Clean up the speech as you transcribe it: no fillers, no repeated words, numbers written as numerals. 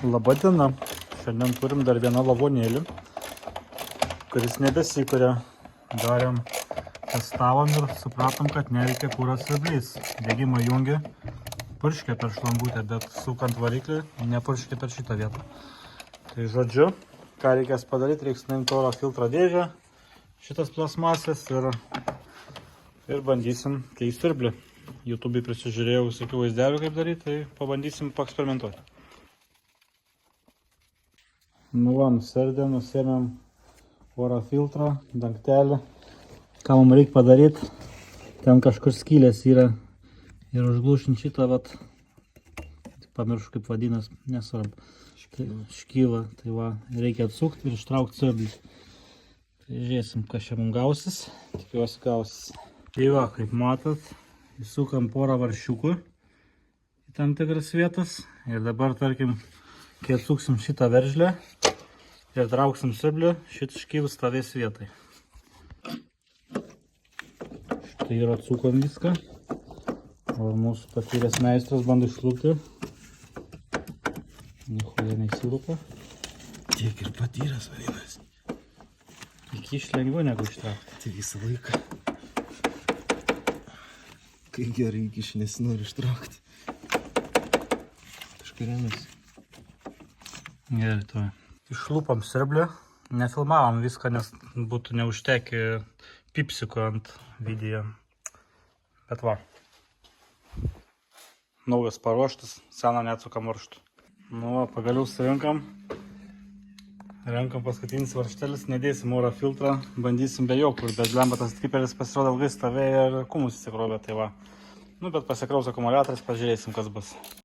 Labą dieną. Šiandien turim dar vieną lavonėlį, kuris nebesikuria. Darėm, testavom ir supratom, kad neveikia kūras siurblys. Degimą jungia, purškia per šlangutę, bet sukant variklį nepurškia per šitą vietą. Tai žodžiu, ką reikės padaryti, reiks nuimti oro filtro dėžę, šitas plasmasės ir bandysim keisti siurblį. YouTube'ai prisižiūrėjau visokių vaizdelių, kaip daryti, tai pabandysim paeksperimentuoti. Nusėdėm, nusėmėm oro filtrą, dangtelį. Ką mums reikia padaryti, ten kažkur skylės yra ir užglušinti šitą, pamiršau kaip vadinas, nesvarbu. Škyva, tai va, reikia atsukti ir ištraukti siurblį. Tai žiūrėsim, kas čia mums gausis, tikiuosi gausis. Tai va, kaip matot, įsukam porą varšiukų į tam tikras vietas ir dabar, tarkim, kai atsuksim šitą veržlę ir trauksim siurblį, šitas škyvas stovės vietai. Štai ir atsukom viską, o mūsų patyręs meistras bando išlūpti. Nichuja neįsilūpa. Tiek ir patyręs vadinasi. Įkišti lengviau negu ištraukti. Tai visą laiką. Kai gerai įkiši, nesinori ištraukti. Kažkuriamis. Gerai, to. Išlūpam siurblį. Nefilmavom viską, nes būtų neužtekę pipsiko ant video. Bet va. Naujas paruoštas, seną neatsukam varžtų. Nu va, pagaliau surinkam. Renkam paskutinis varžtelis, nedėsim oro filtrą, bandysim be jokų, bet lemba tas triperis pasirodo ilgai stovėjo ir kumus įsikrovė, tai va. Nu, bet pasikraus akumuliatorius, pažiūrėsim, kas bus.